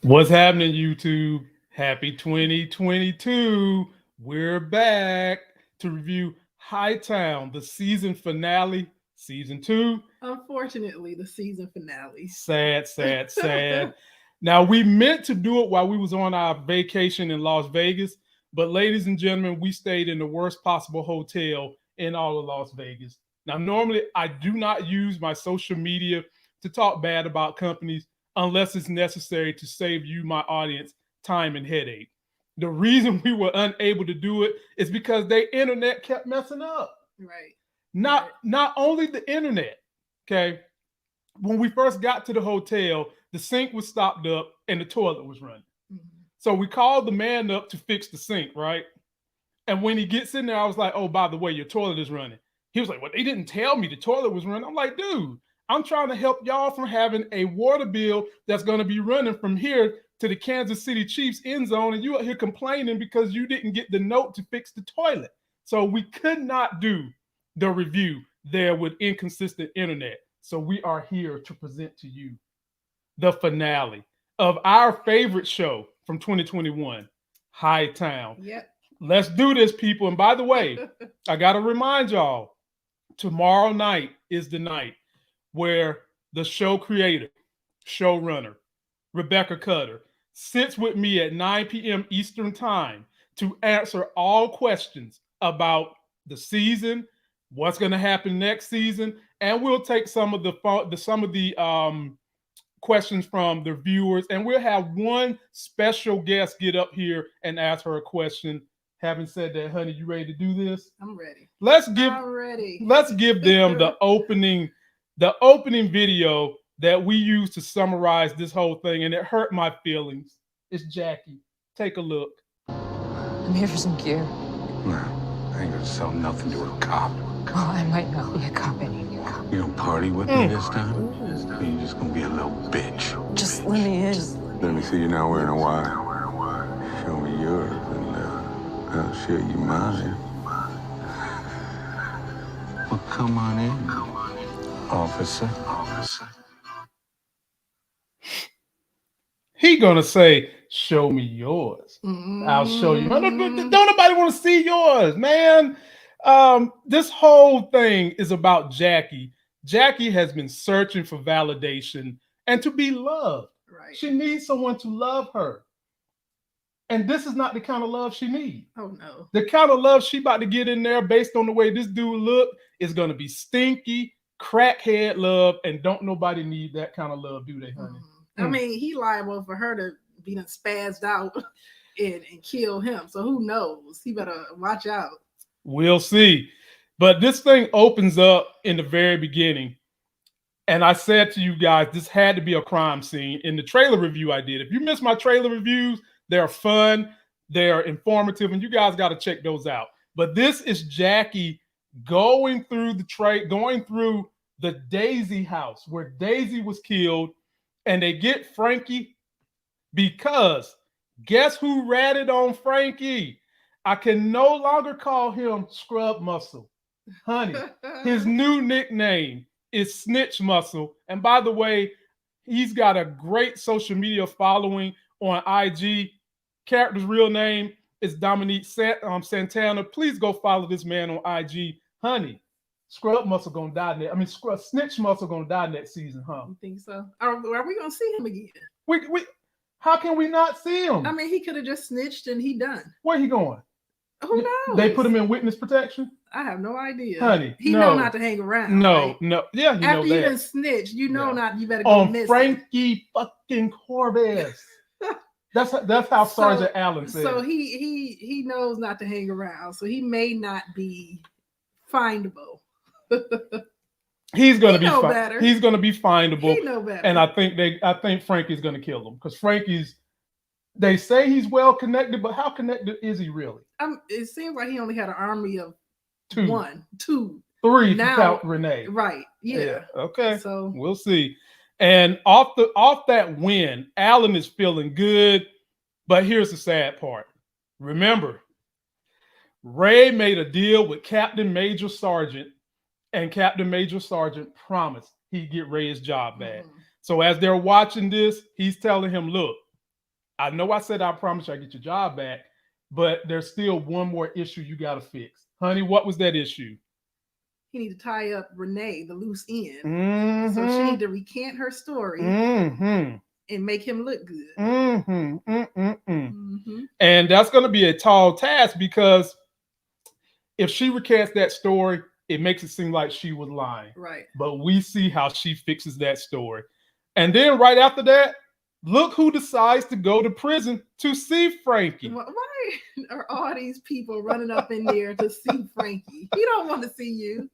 What's happening, YouTube? Happy 2022. We're back to review Hightown, the season finale, season two. Unfortunately, the season finale. Sad, sad, sad. Now, we meant to do it while we was on our vacation in Las Vegas, but ladies and gentlemen, we stayed in the worst possible hotel in all of Las Vegas. Now, normally I do not use my social media to talk bad about companies unless it's necessary to save you, my audience, time and headache. The reason we were unable to do it is because their internet kept messing up. Right. Not only the internet, okay. When we first got to the hotel, the sink was stopped up and the toilet was running. Mm-hmm. So we called the man up to fix the sink, right? And when he gets in there, I was like, oh, by the way, your toilet is running. He was like, well, they didn't tell me the toilet was running. I'm like, dude, I'm trying to help y'all from having a water bill that's going to be running from here to the Kansas City Chiefs end zone. And you out here complaining because you didn't get the note to fix the toilet. So we could not do the review there with inconsistent internet. So we are here to present to you the finale of our favorite show from 2021, Hightown. Yep. Let's do this, people. And by the way, I got to remind y'all, tomorrow night is the night where the show creator, showrunner, Rebecca Cutter, sits with me at 9 p.m. Eastern Time to answer all questions about the season, what's going to happen next season, and we'll take some of the questions from the viewers, and we'll have one special guest get up here and ask her a question. Having said that, honey, you ready to do this? I'm ready. I'm ready. Let's give them the opening video that we used to summarize this whole thing, and it hurt my feelings. It's Jackie. Take a look. I'm here for some gear. No, I ain't gonna sell nothing to a cop. Well, I might not be a cop anymore. You don't party with me this time? Or you just gonna be a little bitch? Just let me in. Let me see you not wearing a wire. Show me yours, and I'll show you mine. Well, come on in, officer. He gonna say, show me yours. I'll show you. Don't nobody want to see yours, man. This whole thing is about Jackie. Jackie has been searching for validation and to be loved. Right. She needs someone to love her. And this is not the kind of love she needs. Oh, no. The kind of love she about to get in there based on the way this dude look is going to be stinky, crackhead love, and don't nobody need that kind of love, do they, honey? I mean, he liable for her to be done spazzed out and kill him. So who knows? He better watch out. We'll see. But this thing opens up in the very beginning. And I said to you guys, this had to be a crime scene. In the trailer review I did. If you missed my trailer reviews, they're fun, they're informative, and you guys got to check those out. But this is Jackie going through the Daisy house where Daisy was killed, and they get Frankie because guess who ratted on Frankie? I can no longer call him Scrub Muscle. Honey, his new nickname is Snitch Muscle. And by the way, he's got a great social media following on IG. Character's real name is Dominique Santana. Please go follow this man on IG. Honey, Scrub Muscle gonna die next. Snitch Muscle gonna die next season, huh? You think so? Are we gonna see him again? We how can we not see him? I mean, he could have just snitched and he done. Where he going? Who knows? They put him in witness protection? I have no idea. Honey, he know not to hang around. No, right? no. Yeah, he after know you that. done snitch, you know not. You better go on missing. Frankie fucking Corbett. That's how Sergeant Allen said. So he knows not to hang around. So he may not be findable. He's gonna be better. He's gonna be findable. He know better. And I think Frankie's gonna kill him because Frankie's. They say he's well connected, but how connected is he really? It seems like he only had an army of two, 3 now, to count Renee. Right. Yeah. Okay. So we'll see. And off that win, Allen is feeling good. But here's the sad part. Remember, Ray made a deal with Captain Major Sergeant, and Captain Major Sergeant promised he'd get Ray his job back. So as they're watching this, he's telling him, look, I know I said I promise you I get your job back, but there's still one more issue you got to fix. Honey, what was that issue? He need to tie up Renee, the loose end. Mm-hmm. So she need to recant her story Mm-hmm. and make him look good. Mm-hmm. Mm-hmm. And that's going to be a tall task, because if she recants that story, it makes it seem like she was lying. Right. But we see how she fixes that story. And then right after that, look who decides to go to prison to see Frankie. Why are all these people running up in there to see Frankie? He don't want to see you.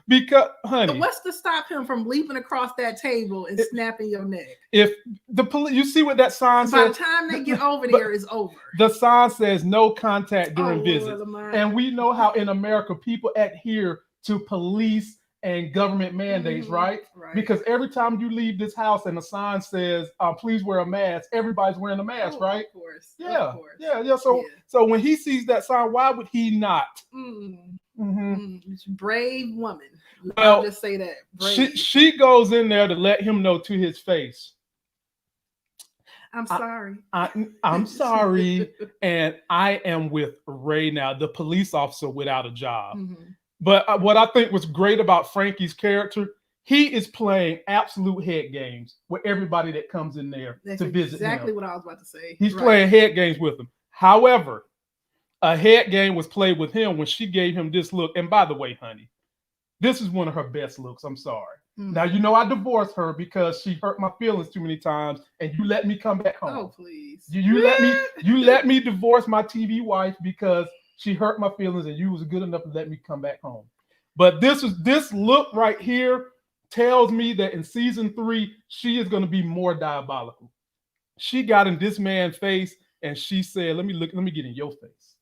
Because, honey, what's to stop him from leaping across that table and snapping your neck? If the police, you see what that sign says. By the time they get over there, it's over. The sign says no contact during visits, Lord, and we know how in America people adhere to police and government mandates, right? Because every time you leave this house and the sign says please wear a mask, everybody's wearing a mask, right? Of course. Yeah, of course. yeah. So when he sees that sign, why would he not? Brave woman. Well, I'll just say that. Brave. She goes in there to let him know to his face, I'm sorry. I'm sorry, and I am with Ray now, the police officer without a job. But what I think was great about Frankie's character, he is playing absolute head games with everybody that comes in there to visit him. Exactly what I was about to say. He's playing head games with them. However, a head game was played with him when she gave him this look. And by the way, honey, this is one of her best looks. I'm sorry. Now, you know I divorced her because she hurt my feelings too many times, and you let me come back home. Oh, please. You let me divorce my TV wife because she hurt my feelings, and you was good enough to let me come back home. But this look right here tells me that in season 3, she is going to be more diabolical. She got in this man's face and she said, let me get in your face.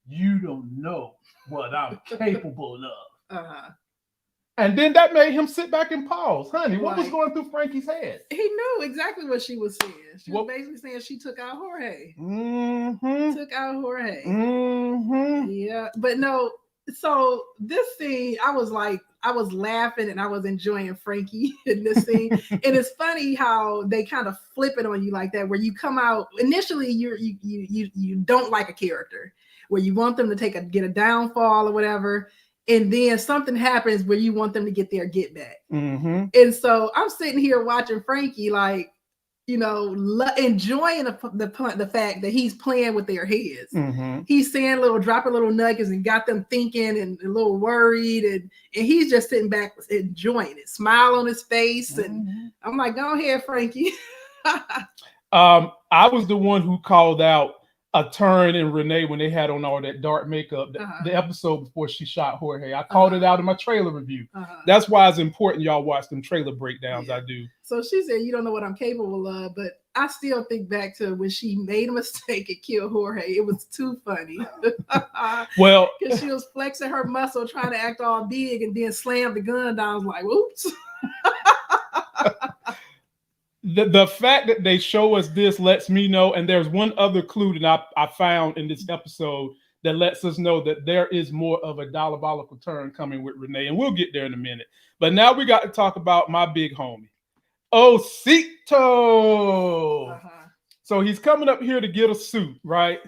You don't know what I'm capable of. And then that made him sit back and pause. Honey, what was going through Frankie's head? He knew exactly what she was saying. She was basically saying she took out Jorge. Took out Jorge. Yeah, but no. So this scene, I was laughing and I was enjoying Frankie in this scene. And it's funny how they kind of flip it on you like that, where you come out initially you don't like a character, where you want them to get a downfall or whatever. And then something happens where you want them to get their get back. And so I'm sitting here watching Frankie, like, you know, enjoying the fact that he's playing with their heads. He's saying dropping little nuggets and got them thinking and a little worried. And he's just sitting back enjoying it, smile on his face. And I'm like, go ahead, Frankie. I was the one who called out a turn in Renee when they had on all that dark makeup, the episode before she shot Jorge. I called it out in my trailer review. That's why it's important y'all watch them trailer breakdowns. I do. So she said, you don't know what I'm capable of, but I still think back to when she made a mistake and killed Jorge. It was too funny. Well, because she was flexing her muscle, trying to act all big, and then slammed the gun down. I was like, whoops. The fact that they show us this lets me know, and there's one other clue that I found in this episode that lets us know that there is more of a diabolical turn coming with Renee, and we'll get there in a minute. But now we got to talk about my big homie, Osito. So he's coming up here to get a suit, right?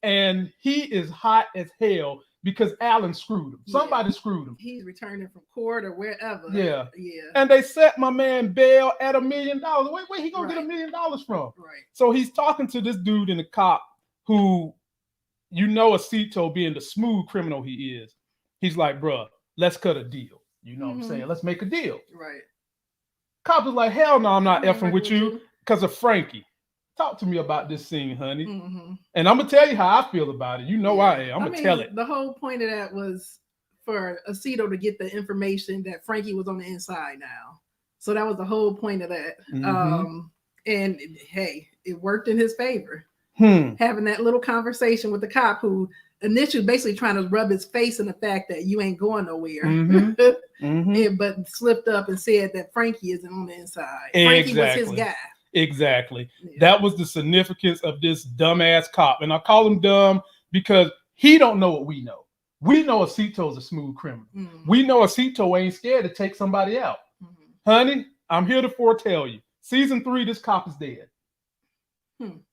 And he is hot as hell because Alan screwed him. Somebody screwed him. He's returning from court or wherever. Yeah. And they set my man bail at $1 million. Where he gonna get $1 million from? Right. So he's talking to this dude in the cop who, you know, Osito being the smooth criminal he is. He's like, bruh, let's cut a deal. You know what I'm saying? Let's make a deal. Right. Cop is like, hell no, I'm not effing with you because of Frankie. Talk to me about this scene, honey. And I'm going to tell you how I feel about it. You know I am. I'm going to tell it. The whole point of that was for Osito to get the information that Frankie was on the inside now. So that was the whole point of that. And hey, it worked in his favor. Having that little conversation with the cop who initially basically trying to rub his face in the fact that you ain't going nowhere. But slipped up and said that Frankie isn't on the inside. Frankie was his guy. Exactly. That was the significance of this dumbass cop. And I call him dumb because he don't know what we know. We know Osito's a smooth criminal. We know Osito ain't scared to take somebody out. Honey, I'm here to foretell you. Season 3, this cop is dead.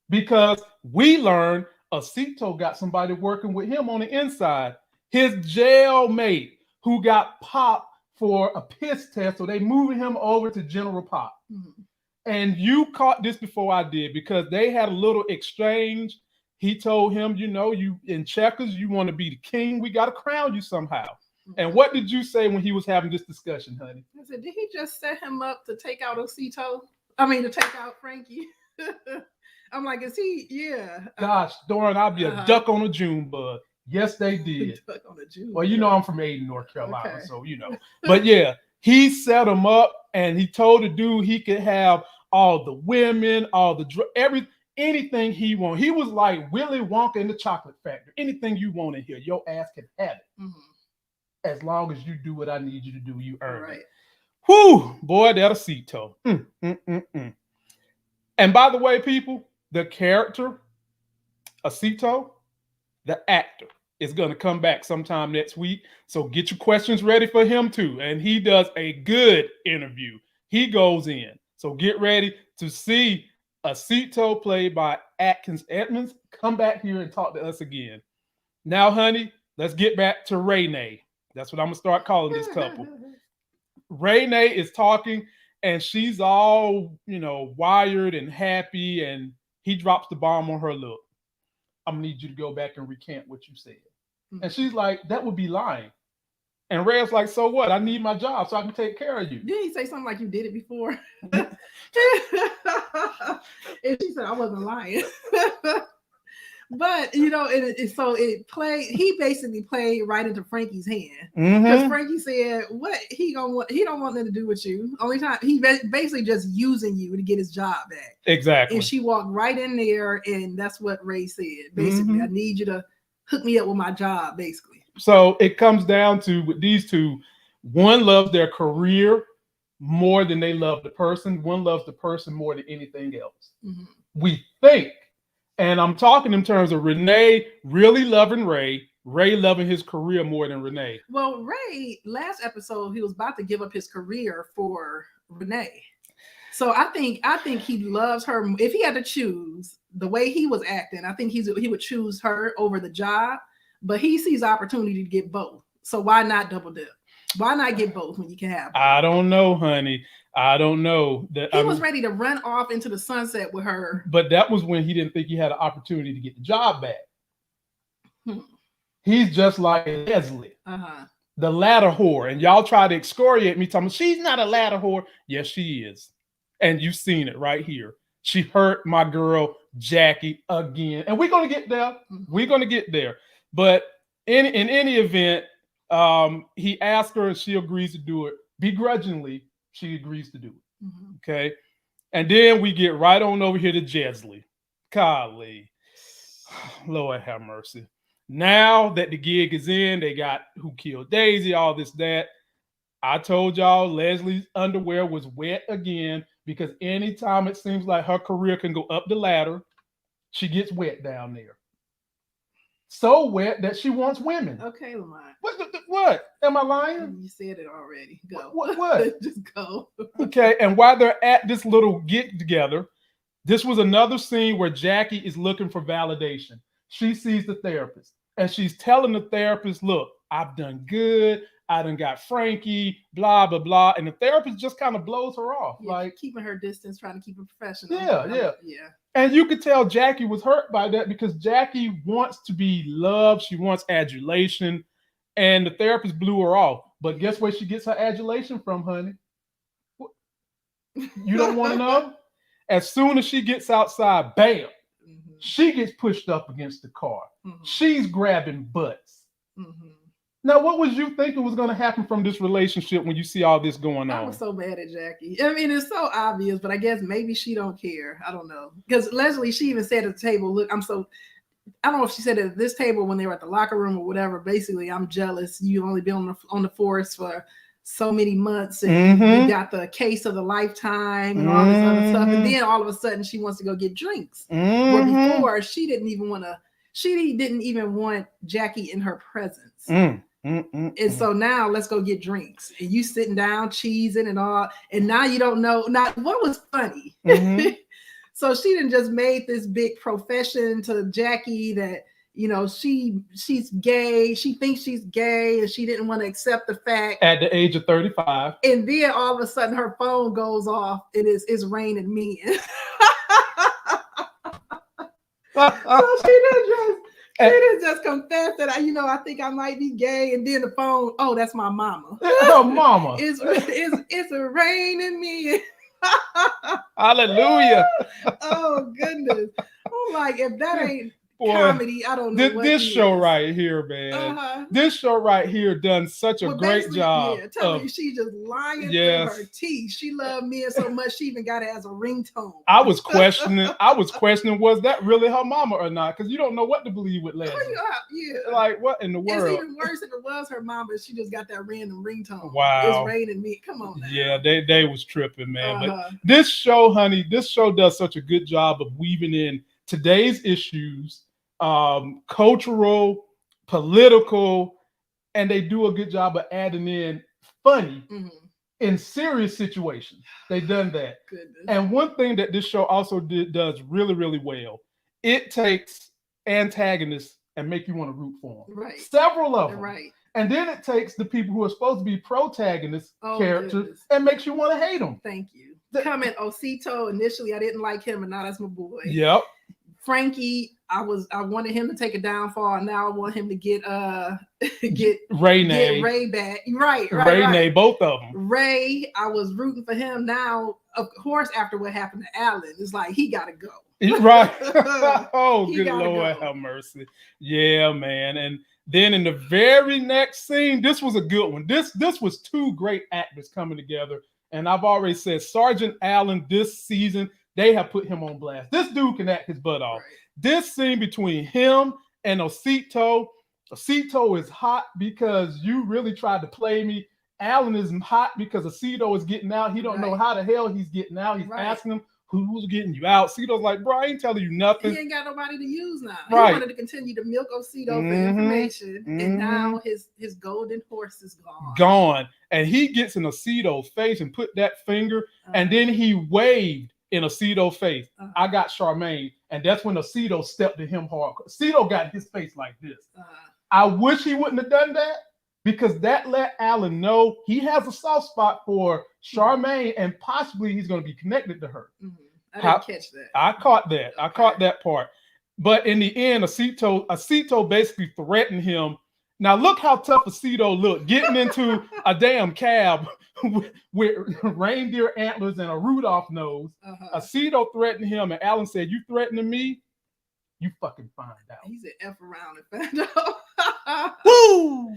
Because we learned Osito got somebody working with him on the inside. His jail mate who got popped for a piss test, so they moving him over to General Pop. And you caught this before I did because they had a little exchange. He told him, you know, you in checkers, you want to be the king. We got to crown you somehow. And what did you say when he was having this discussion, honey? I said, did he just set him up to take out Osito? I mean, to take out Frankie. I'm like, is he? Yeah. Gosh, Doran, I'll be a duck on a June bug. Yes, they did. Duck on a June well, you know, I'm from Aden, North Carolina, okay. So you know. But yeah, he set him up, and he told the dude he could have all the women, all the anything he want. He was like Willy Wonka in the Chocolate Factory. Anything you want in here, your ass can have it. As long as you do what I need you to do, you earn it. Whew, boy, that Osito. And by the way, people, the character, Osito, the actor, is going to come back sometime next week. So get your questions ready for him too. And he does a good interview. He goes in. So get ready to see Osito, played by Atkins Edmonds, come back here and talk to us again. Now, honey, let's get back to Renee. That's what I'm going to start calling this couple. Renee is talking, and she's all, you know, wired and happy, and he drops the bomb on her. Look, I'm going to need you to go back and recant what you said. And she's like, that would be lying. And Ray's like, so what? I need my job so I can take care of you. Didn't he say something like you did it before? And she said, I wasn't lying. But, you know, he basically played right into Frankie's hand. Because Frankie said, what he don't want nothing to do with you. Only time he basically just using you to get his job back. Exactly. And she walked right in there, and that's what Ray said. Basically, I need you to hook me up with my job, basically. So it comes down to, with these two, one loves their career more than they love the person. One loves the person more than anything else. We think. And I'm talking in terms of Renee really loving Ray loving his career more than Renee. Well, Ray, last episode, he was about to give up his career for Renee. So I think he loves her. If he had to choose the way he was acting, I think he would choose her over the job. But he sees opportunity to get both. So why not double dip? Why not get both when you can have both? I don't know, honey. I don't know. He was ready to run off into the sunset with her. But that was when he didn't think he had an opportunity to get the job back. He's just like Leslie, the ladder whore. And y'all try to excoriate me, talking, she's not a ladder whore. Yes, she is. And you've seen it right here. She hurt my girl, Jackie, again. And we're going to get there. We're going to get there. But in any event, he asked her and she agrees to do it. Begrudgingly, she agrees to do it. Okay. And then we get right on over here to Jesley. Golly. Lord have mercy. Now that the gig is in, they got Who Killed Daisy, all this, that. I told y'all Leslie's underwear was wet again because anytime it seems like her career can go up the ladder, she gets wet down there. So wet that she wants women. Okay, Lamont. What? Am I lying? You said it already. Go. What? Just go. Okay, and while they're at this little get together, this was another scene where Jackie is looking for validation. She sees the therapist, and she's telling the therapist, look, I've done good. I done got Frankie, blah, blah, blah. And the therapist just kind of blows her off. Yeah, like keeping her distance, trying to keep her professional. Yeah. And you could tell Jackie was hurt by that because Jackie wants to be loved. She wants adulation. And the therapist blew her off. But guess where she gets her adulation from, honey? You don't want to know? As soon as she gets outside, bam, she gets pushed up against the car. She's grabbing butts. Now, what was you thinking was going to happen from this relationship when you see all this going on? I was so mad at Jackie. I mean, it's so obvious, but I guess maybe she don't care. I don't know. Because Leslie, she even said at the table, look, I don't know if she said it at this table when they were at the locker room or whatever. Basically, I'm jealous. You've only been on the force for so many months, and you got the case of the lifetime and all this other stuff. And then all of a sudden, she wants to go get drinks. Where before, she didn't even want Jackie in her presence. And so now let's go get drinks, and you sitting down cheesing and all, and now you don't know. Now what was funny? So she didn't just made this big profession to Jackie that, you know, she's gay. She thinks she's gay and she didn't want to accept the fact. At the age of 35. And then all of a sudden her phone goes off and it's raining men. So she didn't just confess that I think I might be gay, and then the phone, oh, that's my mama. Her mama. It's raining me. Hallelujah. Oh goodness. I'm like, if that ain't comedy, I don't know. This show right here, man. This show right here done such a great job. Yeah, tell me she just lying through her teeth. She loved men so much she even got it as a ringtone. I was questioning, was that really her mama or not? Because you don't know what to believe with Leslie. Yeah. Like, what in the world? It's even worse if it was her mama. She just got that random ringtone. Wow. It's raining me. Come on now. Yeah, they was tripping, man. But this show, honey, does such a good job of weaving in today's issues, cultural, political, and they do a good job of adding in funny in serious situations. They done that. Goodness. And one thing that this show also does really, really well, it takes antagonists and make you want to root for them. Right. Several of them. Right. And then it takes the people who are supposed to be protagonist characters and makes you want to hate them. Thank you. Comment Osito. Initially, I didn't like him, and now that's my boy. Yep. Frankie, I wanted him to take a downfall, and now I want him to get Renee. Get Ray back. Right. Renee, both of them. Ray, I was rooting for him. Now, of course, after what happened to Alan, it's like he gotta go. Right. Oh, good Lord, have mercy. Yeah, man. And then in the very next scene, this was a good one. This was two great actors coming together. And I've already said Sergeant Allen this season, they have put him on blast. This dude can act his butt off. Right. This scene between him and Osito is hot because you really tried to play me. Allen is hot because Osito is getting out. He don't know how the hell he's getting out. He's asking him, who's getting you out? Osito's like, bro, I ain't telling you nothing. He ain't got nobody to use now. Right. He wanted to continue to milk Osito for information. And now his golden horse is gone. And he gets in Osito's face and put that finger, and then he waved in Osito's face. I got Charmaine. And that's when Osito stepped to him hard. Osito got his face like this. I wish he wouldn't have done that, because that let Alan know he has a soft spot for Charmaine, and possibly he's going to be connected to her. I didn't catch that. I caught that. I caught that part. But in the end, Osito basically threatened him. Now look how tough Osito looked, getting into a damn cab with reindeer antlers and a Rudolph nose. Osito threatened him, and Alan said, "You threatening me? You fucking find out." He said F around and find out. Woo!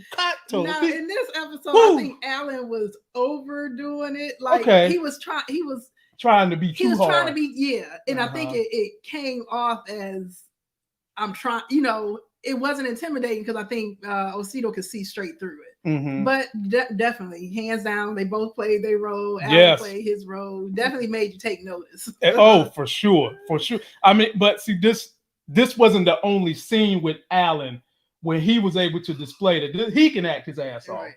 Now in this episode, I think Alan was overdoing it. Like he was trying to be too hard. Trying to be, and I think it came off as I'm trying, it wasn't intimidating because I think Osito could see straight through it. But definitely, hands down, they both played their role. Alan played his role. Definitely made you take notice. Oh, for sure. I mean, but see, this wasn't the only scene with Alan when he was able to display that he can act his ass off.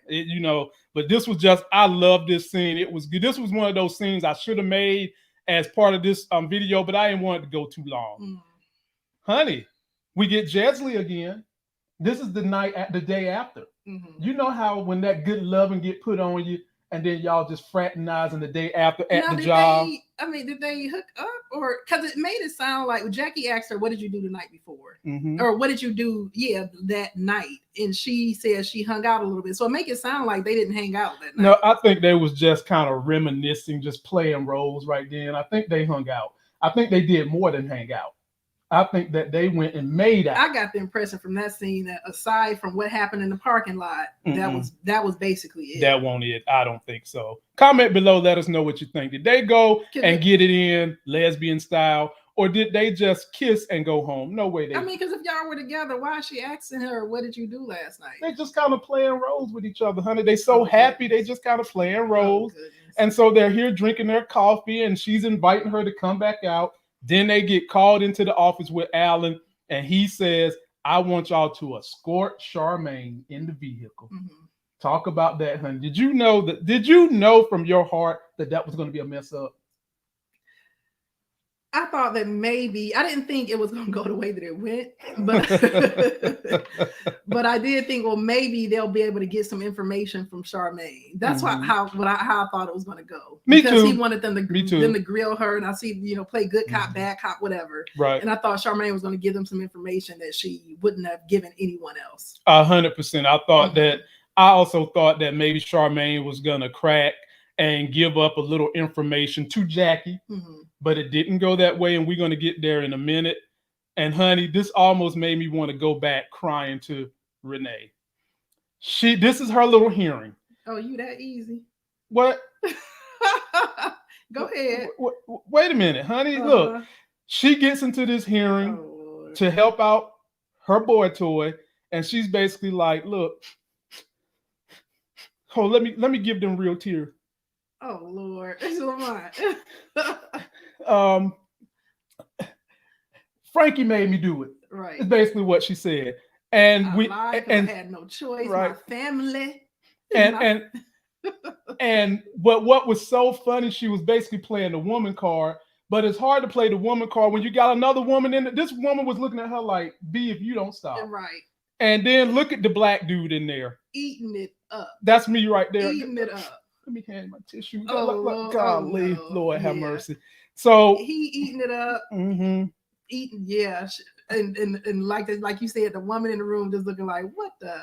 But this was just, I love this scene. It was good. This was one of those scenes I should have made as part of this video, but I didn't want it to go too long. Honey, we get Jesley again. This is the day after. You know how when that good loving get put on you, and then y'all just fraternizing the day after at the job. Did they hook up? Or because it made it sound like Jackie asked her, "What did you do the night before?" Or what did you do? That night, and she said she hung out a little bit. So it make it sound like they didn't hang out that night. No, I think they was just kind of reminiscing, just playing roles right then. I think they hung out. I think they did more than hang out. I think that they went and made out. I got the impression from that scene that aside from what happened in the parking lot, that was basically it. That wasn't it. I don't think so. Comment below. Let us know what you think. Did they go and get it in lesbian style, or did they just kiss and go home? No way. Because if y'all were together, why is she asking her, "What did you do last night?" They just kind of playing roles with each other, honey. They so happy. They just kind of playing roles. And so they're here drinking their coffee, and she's inviting her to come back out. Then they get called into the office with Alan, and he says, "I want y'all to escort Charmaine in the vehicle." Talk about that, honey. Did you know from your heart that was going to be a mess up? I thought that maybe, I didn't think it was going to go the way that it went, but but I did think, well, maybe they'll be able to get some information from Charmaine. That's how I thought it was going to go. Because he wanted them to grill her, and I see, play good cop, bad cop, whatever. Right. And I thought Charmaine was going to give them some information that she wouldn't have given anyone else. 100%. I thought that. I also thought that maybe Charmaine was going to crack and give up a little information to Jackie, but it didn't go that way, and we're going to get there in a minute. And honey, this almost made me want to go back crying to Renee. This is her little hearing. Oh, you that easy? What? Go ahead. Wait a minute, honey. Look, she gets into this hearing to help out her boy toy, and she's basically like, "Look, let me give them real tears." Oh Lord, Frankie made me do it. Right. It's basically what she said. And I had no choice. Right. My family. And what was so funny, she was basically playing the woman card, but it's hard to play the woman card when you got another woman in it. This woman was looking at her like, B, if you don't stop. Right. And then look at the black dude in there. Eating it up. That's me right there. Eating it up. Let me hand my tissue. Golly, Lord have mercy. So he eating it up. Eating, yeah. And like you said, the woman in the room just looking like, what the?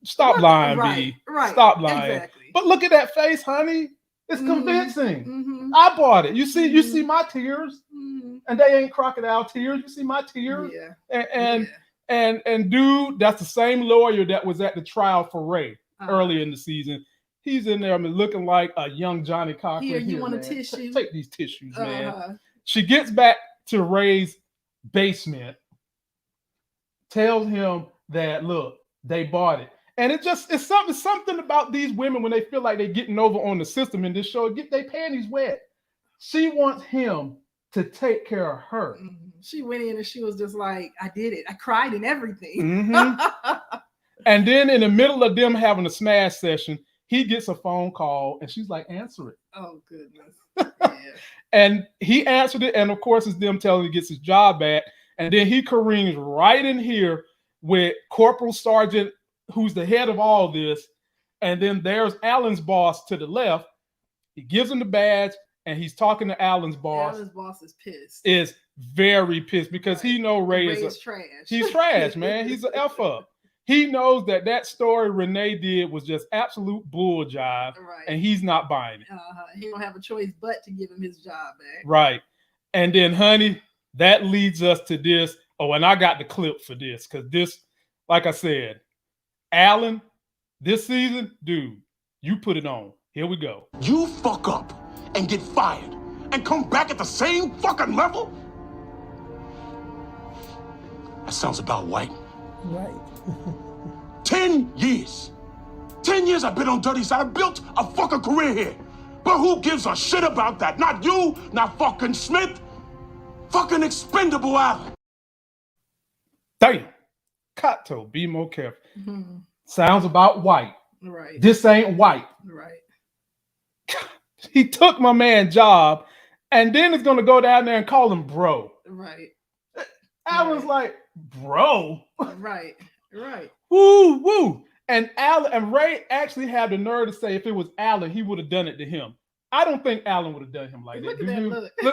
Stop lying, B. Right. Stop lying. Exactly. But look at that face, honey. It's convincing. I bought it. You see my tears, and they ain't crocodile tears. You see my tears. Yeah. And dude, that's the same lawyer that was at the trial for Ray earlier in the season. He's in there, looking like a young Johnny Cochran. Here, you want a tissue? Take these tissues, man. She gets back to Ray's basement, tells him that, look, they bought it. And it's something about these women when they feel like they're getting over on the system in this show, get their panties wet. She wants him to take care of her. She went in and she was just like, I did it. I cried and everything. And then in the middle of them having a smash session, he gets a phone call and she's like, answer it. Oh, goodness. Yeah. And he answered it. And of course, it's them telling him he gets his job back. And then he careens right in here with Corporal Sergeant, who's the head of all this. And then there's Alan's boss to the left. He gives him the badge and he's talking to Alan's boss. Alan's boss is pissed. Is very pissed because he knows Ray is trash. He's trash, man. He's an F up. He knows that story Renee did was just absolute bull jive, and he's not buying it. He don't have a choice but to give him his job back. Right. And then, honey, that leads us to this. Oh, and I got the clip for this because this, like I said, Alan, this season, dude, you put it on. Here we go. You fuck up and get fired and come back at the same fucking level? That sounds about right. Right. 10 years. 10 years I've been on Dirty Side. I built a fucking career here. But who gives a shit about that? Not you, not fucking Smith. Fucking expendable Alan. Damn. Kato, be more careful. Sounds about white. Right. This ain't white. Right. He took my man's job and then it's going to go down there and call him bro. Right. Alan's like, bro. Right. Woo. And Alan and Ray actually had the nerve to say if it was Alan, he would have done it to him. I don't think Alan would have done him like that.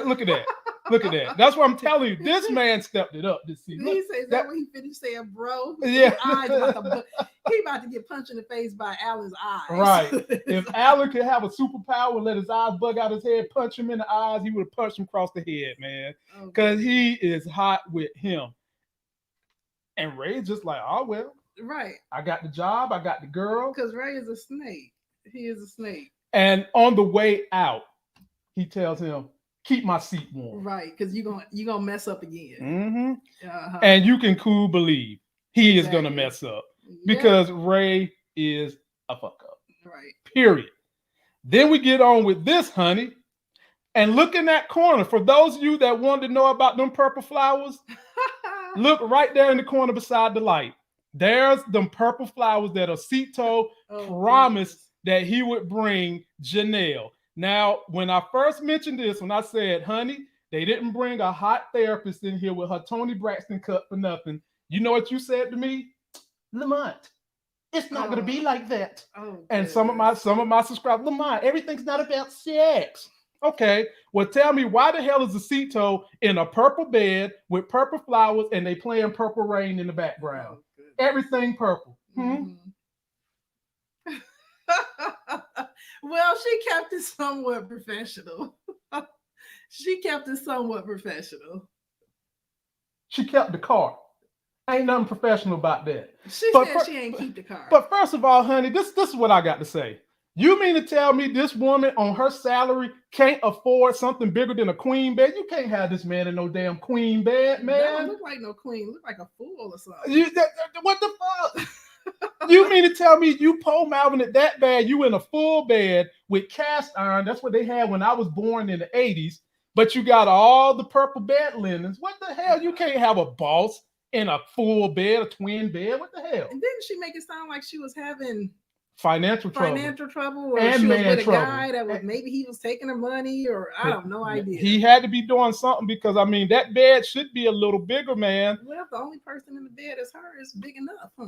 Look at that. Look at that. That's what I'm telling you. This man stepped it up this season. He says that when he finished saying bro. Yeah. He about to get punched in the face by Alan's eyes. Right. If Alan could have a superpower and let his eyes bug out his head, punch him in the eyes, he would have punched him across the head, man. Because he is hot with him. And Ray's just like, oh, well. Right. I got the job. I got the girl. Because Ray is a snake. He is a snake. And on the way out, he tells him, keep my seat warm. Right. Because you're gonna mess up again. And you can cool believe he is going to mess up. Because Ray is a fuck up. Right. Period. Then we get on with this, honey. And look in that corner. For those of you that wanted to know about them purple flowers, look right there in the corner beside the light. There's them purple flowers that Osito promised that he would bring Janelle. Now, when I first mentioned this, when I said, honey, They didn't bring a hot therapist in here with her Tony Braxton cut for nothing. You know what you said to me? Lamont, it's not going to be like that. And some of my subscribers, Lamont, everything's not about sex. Okay, well, tell me, why the hell is Osito in a purple bed with purple flowers and they playing Purple Rain in the background? Everything purple. Well, she kept it somewhat professional. She kept the car. Ain't nothing professional about that. She said she ain't keep the car. But first of all, honey, this is what I got to say. You mean to tell me this woman on her salary can't afford something bigger than a queen bed? You can't have this man in no damn queen bed, man. That don't look like no queen. Look like a fool or something. What the fuck? You mean to tell me you Paul Malvin it that bad? You in a full bed with cast iron. That's what they had when I was born in the 80s. But you got all the purple bed linens. What the hell? You can't have a boss in a full bed, a twin bed. What the hell? And didn't she make it sound like she was having financial trouble, or and she was with a guy that was maybe he was taking her money, or I don't know idea. He had to be doing something, because I mean that bed should be a little bigger, man. Well, if the only person in the bed is her, it's big enough, huh?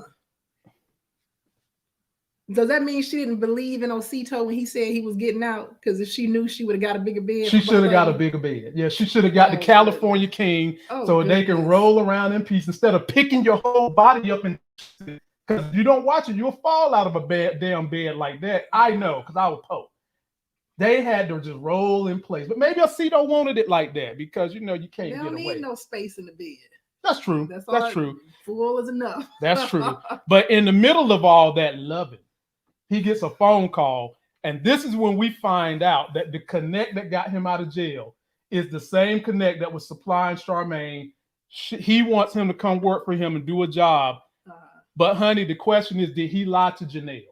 Does that mean she didn't believe in Osito when he said he was getting out? Because if she knew, she would have got a bigger bed. She should have got a bigger bed. Yeah, she should have got the California King, so they can roll around in peace instead of picking your whole body up. And because if you don't watch it, you'll fall out of a damn bed like that. I know, because I was Pope. They had to just roll in place. But maybe Osito wanted it like that, because you can't get away. They don't need no space in the bed. That's true. That's true. Full is enough. That's true. But in the middle of all that loving, he gets a phone call, and this is when we find out that the connect that got him out of jail is the same connect that was supplying Charmaine. He wants him to come work for him and do a job. But honey, the question is, did he lie to Janelle?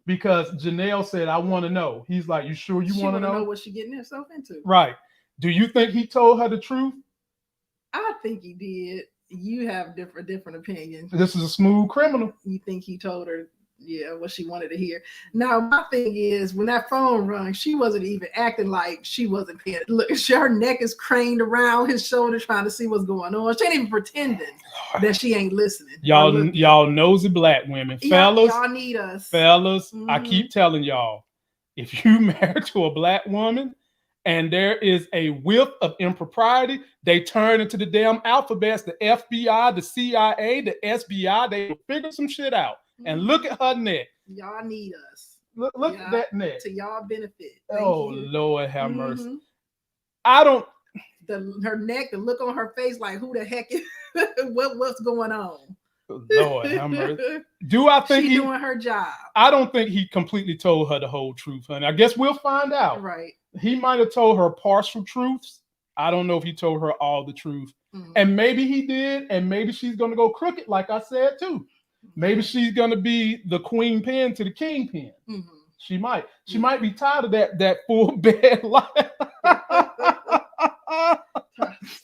Because Janelle said, I want to know. He's like, you sure you want to know what she's getting herself into? Right. Do you think he told her the truth? I think he did. You have different opinions. This is a smooth criminal. You think he told her what she wanted to hear? Now, my thing is, when that phone rung, she wasn't even acting like she wasn't paying. Look, her neck is craned around his shoulder trying to see what's going on. She ain't even pretending that she ain't listening. Y'all nosy black women. Fellas, y'all need us. Fellas, I keep telling y'all, if you married to a black woman and there is a whiff of impropriety, they turn into the damn alphabets, the FBI, the CIA, the SBI. They will figure some shit out. And look at her neck. Y'all need us. Look at that neck. To y'all benefit. Lord have mercy. I don't. Her neck, the look on her face, like who the heck is what's going on? Lord have mercy. Do I think she's doing her job? I don't think he completely told her the whole truth, honey. I guess we'll find out. Right. He might have told her partial truths. I don't know if he told her all the truth. And maybe he did, and maybe she's gonna go crooked, like I said too. Maybe she's gonna be the queen pin to the king pin. She might. She might be tired of that full bed life.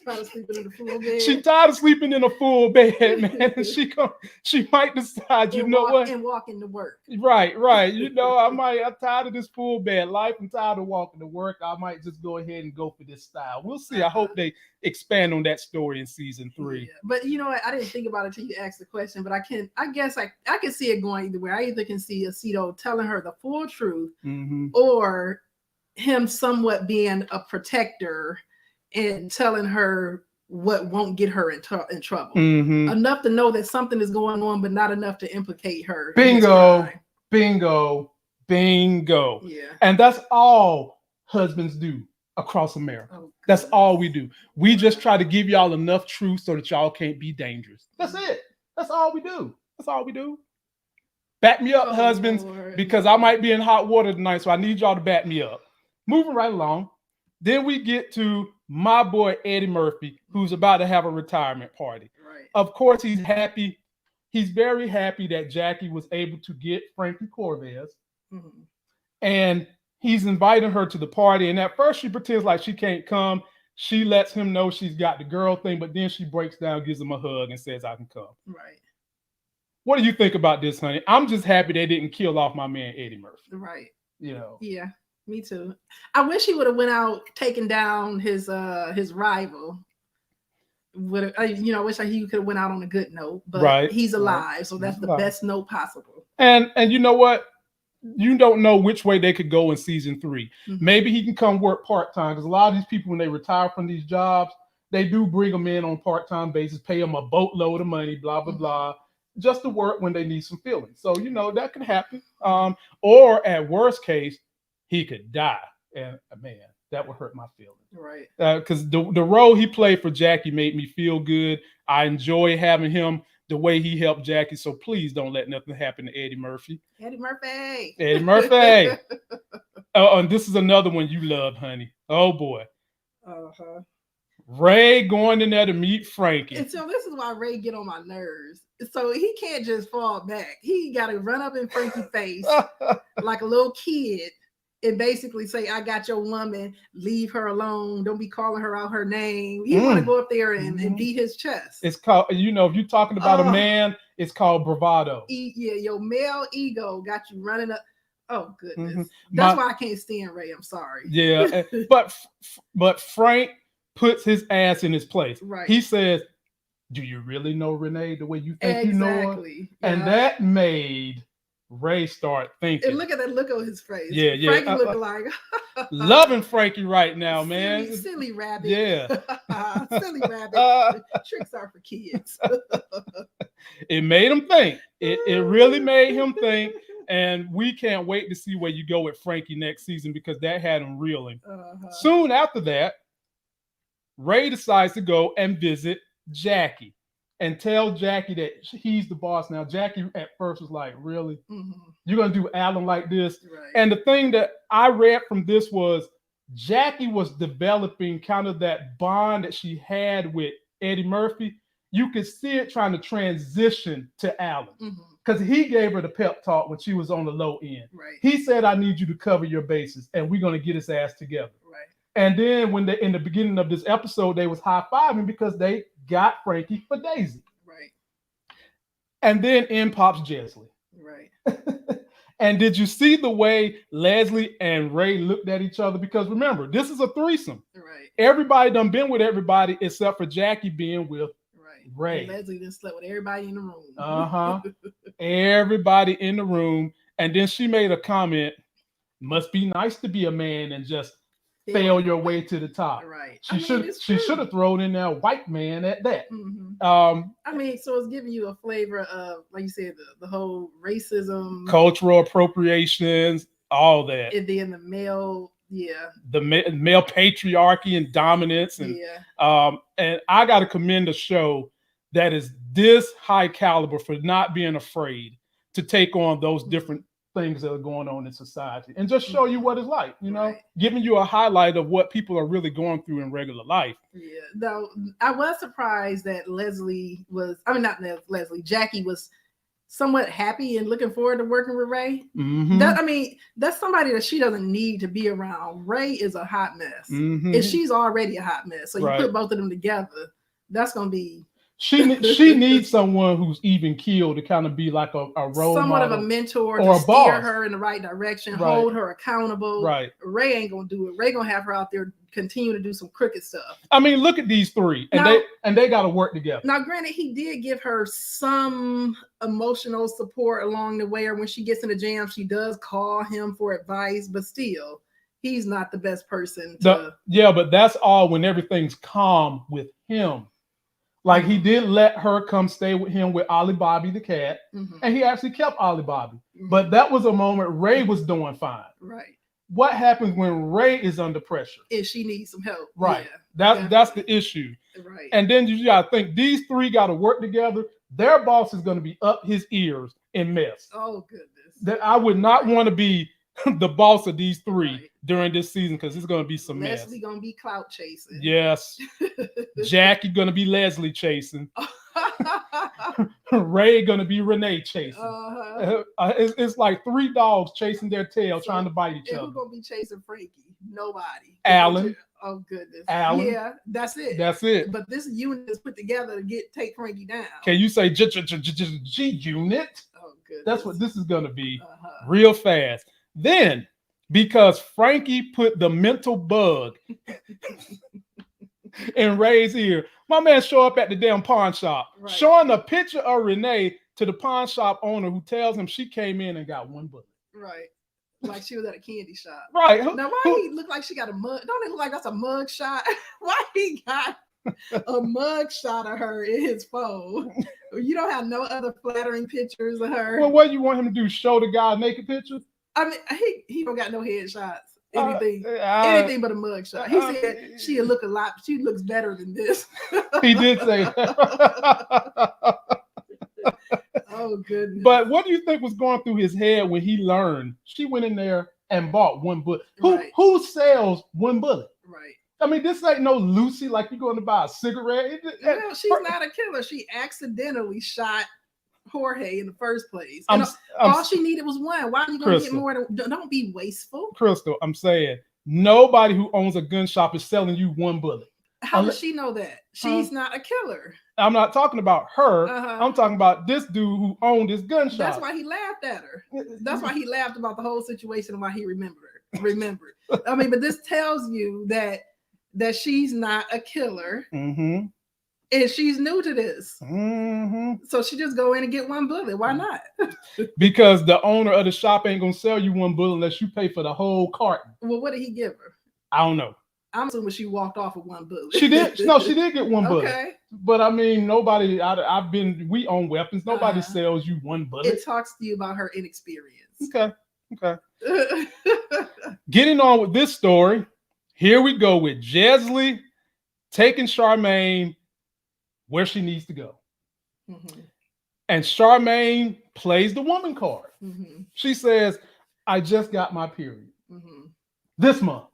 Tired of sleeping in a full bed. She tired of sleeping in a full bed, man. And she might decide, what? And walking to work. Right. I'm tired of this full bed life. I'm tired of walking to work. I might just go ahead and go for this style. We'll see. I hope they expand on that story in season 3. Yeah. But you know what? I didn't think about it until you asked the question, but I guess I can see it going either way. I either can see Osito telling her the full truth, or him somewhat being a protector and telling her what won't get her in trouble. Enough to know that something is going on, but not enough to implicate her. Bingo. Yeah. And that's all husbands do across America. That's all we do. We just try to give y'all enough truth so that y'all can't be dangerous. That's it. That's all we do. Back me up, husbands, Lord. Because I might be in hot water tonight, so I need y'all to back me up. Moving right along. Then we get to my boy Eddie Murphy, who's about to have a retirement party. Right. Of course, he's happy. He's very happy that Jackie was able to get Frankie Corvez. And he's inviting her to the party. And at first she pretends like she can't come. She lets him know she's got the girl thing, but then she breaks down, gives him a hug, and says, I can come. Right. What do you think about this, honey? I'm just happy they didn't kill off my man Eddie Murphy. Right. Yeah. Me too. I wish he would have went out taking down his rival. I wish he could have went out on a good note, but he's alive, so that's the best note possible. And you know what? You don't know which way they could go in season 3. Mm-hmm. Maybe he can come work part-time, because a lot of these people, when they retire from these jobs, they do bring them in on part-time basis, pay them a boatload of money, blah, blah, blah, just to work when they need some feelings. So, that could happen. Or at worst case, he could die. And man, that would hurt my feelings. Right. Because the role he played for Jackie made me feel good. I enjoy having him the way he helped Jackie. So please don't let nothing happen to Eddie Murphy. Eddie Murphy. And this is another one you love, honey. Oh boy. Uh-huh. Ray going in there to meet Frankie. And so this is why Ray get on my nerves. So he can't just fall back. He got to run up in Frankie's face like a little kid and basically say, I got your woman, leave her alone. Don't be calling her out her name. He want to go up there and beat his chest. It's called, if you're talking about a man, it's called bravado. Your male ego got you running up. Oh, goodness. That's why I can't stand Ray. I'm sorry. Yeah. but Frank puts his ass in his place. Right. He says, do you really know Renee the way you think you know her? Yeah. And that made Ray start thinking. And look at that look on his face. Yeah. Frankie looking like loving Frankie right now, man. Silly rabbit. Yeah. Silly rabbit. Tricks are for kids. It made him think. It really made him think. And we can't wait to see where you go with Frankie next season, because that had him reeling. Soon after that, Ray decides to go and visit Jackie and tell Jackie that he's the boss now. Jackie at first was like, really? You're going to do Alan like this? Right. And the thing that I read from this was Jackie was developing kind of that bond that she had with Eddie Murphy. You could see it trying to transition to Alan, because he gave her the pep talk when she was on the low end. Right. He said, I need you to cover your bases and we're going to get his ass together. Right. And then when in the beginning of this episode, they was high-fiving because they got Frankie for Daisy. Right. And then in pops Jesley. Right. And did you see the way Leslie and Ray looked at each other? Because remember, this is a threesome. Right. Everybody done been with everybody except for Jackie being with Ray. And Leslie just slept with everybody in the room. Everybody in the room. And then she made a comment, must be nice to be a man and just fail your way to the top. Right. She should have thrown in there white man at that. So it's giving you a flavor of, like you said, the whole racism, cultural appropriations, all that. And then the male, the male patriarchy and dominance, and and I got to commend a show that is this high caliber for not being afraid to take on those different things that are going on in society and just show you what it's like, giving you a highlight of what people are really going through in regular life. Yeah, though I was surprised that Jackie was somewhat happy and looking forward to working with Ray. That's somebody that she doesn't need to be around. Ray is a hot mess, and she's already a hot mess. So you put both of them together, that's going to be... She needs someone who's even keeled to kind of be like a role somewhat model, of a mentor or to a steer boss. Her in the right direction, hold her accountable. Right. Ray ain't gonna do it. Ray gonna have her out there continue to do some crooked stuff. I mean, look at these three, and they got to work together. Now, granted, he did give her some emotional support along the way, or when she gets in the jam, she does call him for advice, but still, he's not the best person to... but that's all when everything's calm with him. Like, he did let her come stay with him with Ollie Bobby the cat, and he actually kept Ollie Bobby. But that was a moment Ray was doing fine. Right. What happens when Ray is under pressure? If she needs some help. Right. Yeah, that's the issue. Right. And then you got to think, these three got to work together. Their boss is going to be up his ears in mess. Oh, goodness. That I would not want to be the boss of these three during this season, because it's going to be some mess. Leslie going to be clout chasing. Yes. Jackie going to be Leslie chasing. Ray going to be Renee chasing. It's like three dogs chasing their tail, trying to bite each other. Who's going to be chasing Frankie? Nobody. Alan. Oh, goodness. Alan. Yeah, that's it. That's it. But this unit is put together to take Frankie down. Can you say G unit? Oh, goodness. That's what this is going to be real fast. Then, because Frankie put the mental bug in Ray's ear. My man show up at the damn pawn shop, showing a picture of Renee to the pawn shop owner, who tells him she came in and got one bullet. Right. Like she was at a candy shop. Right. Now, why he look like she got a mug? Don't it look like that's a mug shot? Why he got a mug shot of her in his phone? You don't have no other flattering pictures of her. Well, what do you want him to do? Show the guy naked pictures? I mean, he don't got no headshots. Anything but a mug shot. He said she looks better than this. He did say that. Oh goodness. But what do you think was going through his head when he learned she went in there and bought one bullet? Who sells one bullet? Right. I mean, this ain't no Lucy like you're going to buy a cigarette. No, she's not a killer. She accidentally shot Jorge in the first place. All she needed was one. Why are you going to get more? Don't be wasteful. Crystal, I'm saying nobody who owns a gun shop is selling you one bullet. How does she know that? She's not a killer. I'm not talking about her. I'm talking about this dude who owned this gun shop. That's why he laughed at her. That's why he laughed about the whole situation and why he remembered. I mean, but this tells you that she's not a killer. Mm-hmm. And she's new to this. Mm-hmm. So she just go in and get one bullet. Why not? Because the owner of the shop ain't going to sell you one bullet unless you pay for the whole carton. Well, what did he give her? I don't know. I'm assuming she walked off with one bullet. She did. No, she did get one bullet. Okay. But I mean, nobody, we own weapons. Nobody sells you one bullet. It talks to you about her inexperience. Okay. Getting on with this story. Here we go with Jesley taking Charmaine where she needs to go. Mm-hmm. And Charmaine plays the woman card. Mm-hmm. She says, I just got my period this month.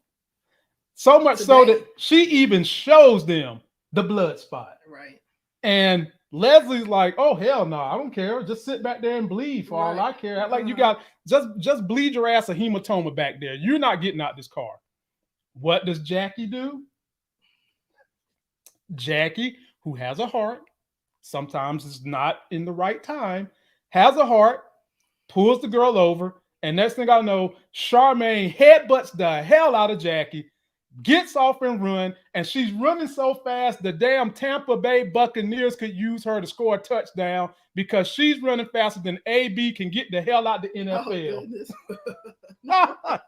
So much so that she even shows them the blood spot. Right. And Leslie's like, oh, hell no, I don't care. Just sit back there and bleed for all I care. Like you got, just bleed your ass a hematoma back there. You're not getting out this car. What does Jackie do? Jackie, who has a heart, sometimes is not in the right time, has a heart, pulls the girl over, and next thing I know, Charmaine headbutts the hell out of Jackie, gets off and run, and she's running so fast the damn Tampa Bay Buccaneers could use her to score a touchdown because she's running faster than AB can get the hell out the NFL. Oh,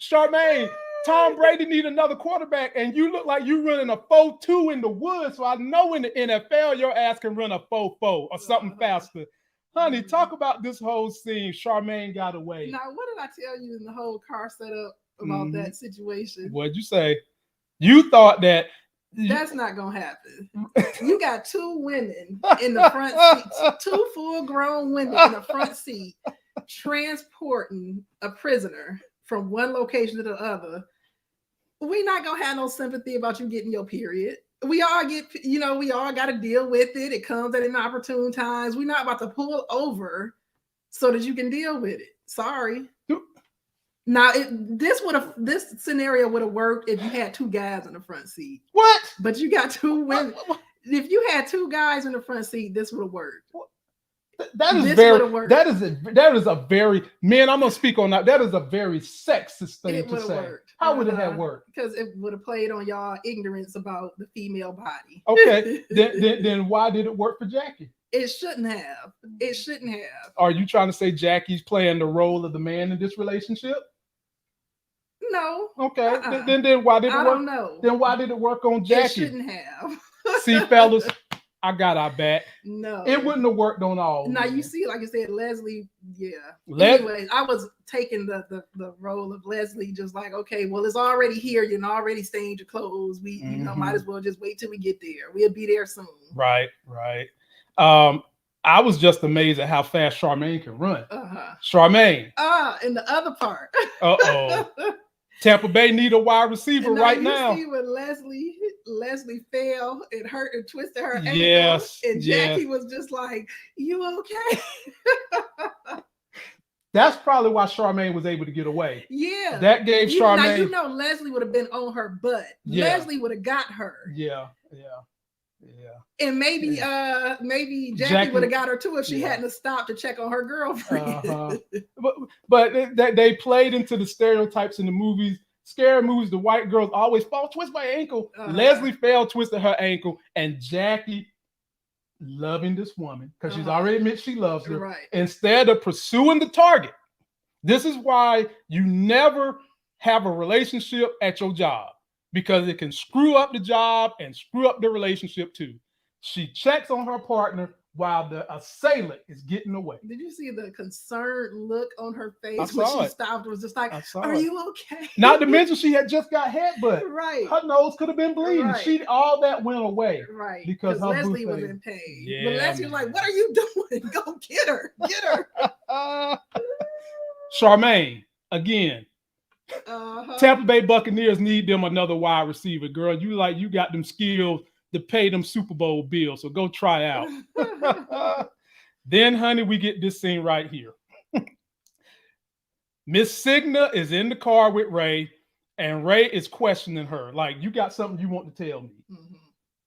Charmaine, Tom Brady need another quarterback, and you look like you running a 4.2 in the woods, so I know in the NFL your ass can run a 4.4 or something faster. Honey, talk about this whole scene. Charmaine got away. Now, what did I tell you in the whole car setup about that situation? What'd you say? You thought that that's not gonna happen. You got two women in the front seat, two full-grown women in the front seat, transporting a prisoner from one location to the other. We're not gonna have no sympathy about you getting your period. We all got to deal with it. It comes at inopportune times. We're not about to pull over so that you can deal with it. Sorry. Now, this scenario would have worked if you had two guys in the front seat. What? But you got two women. If you had two guys in the front seat, this would have worked. That is a very man. I'm gonna speak on that. That is a very sexist thing to say. Worked. How would it have worked? Because it would have played on y'all ignorance about the female body. Okay, then why did it work for Jackie? It shouldn't have. It shouldn't have. Are you trying to say Jackie's playing the role of the man in this relationship? No. Okay. Then why did it work? I don't know. Then why did it work on Jackie? It shouldn't have. See, fellas, I got our back. No, it wouldn't have worked on all. Now you see, like I said, Leslie. Yeah. Anyways, I was taking the role of Leslie, just like, okay, well, it's already here. You're already stained your clothes. We, might as well just wait till we get there. We'll be there soon. Right. I was just amazed at how fast Charmaine can run. Charmaine. And the other part. Tampa Bay need a wide receiver right now. You see when Leslie fell and hurt and twisted her ankle. Yes. And Jackie was just like, "You okay?" That's probably why Charmaine was able to get away. Yeah. That gave Charmaine. Now Leslie would have been on her butt. Yeah. Leslie would have got her. Yeah. Yeah. And maybe Jackie would have got her too if she hadn't stopped to check on her girlfriend. But they played into the stereotypes in the movies. Scary movies, the white girls always fall, twist my ankle. Leslie fell, twisted her ankle, and Jackie, loving this woman, because she's already admitted she loves her, right. Instead of pursuing the target. This is why you never have a relationship at your job, because it can screw up the job and screw up the relationship too. She checks on her partner while the assailant is getting away. Did you see the concerned look on her face when she stopped? It was just like, are you okay? Not to mention she had just got headbutt. Right. Her nose could have been bleeding. Right. All that went away. Right. Because Leslie was in pain. Yeah, but Leslie was like, what are you doing? Go get her. Get her. Charmaine, again. Tampa Bay Buccaneers need them another wide receiver, girl. You got them skills to pay them Super Bowl bills, so go try out. Then, honey, we get this scene right here. Miss Cigna is in the car with Ray, and Ray is questioning her, like, you got something you want to tell me.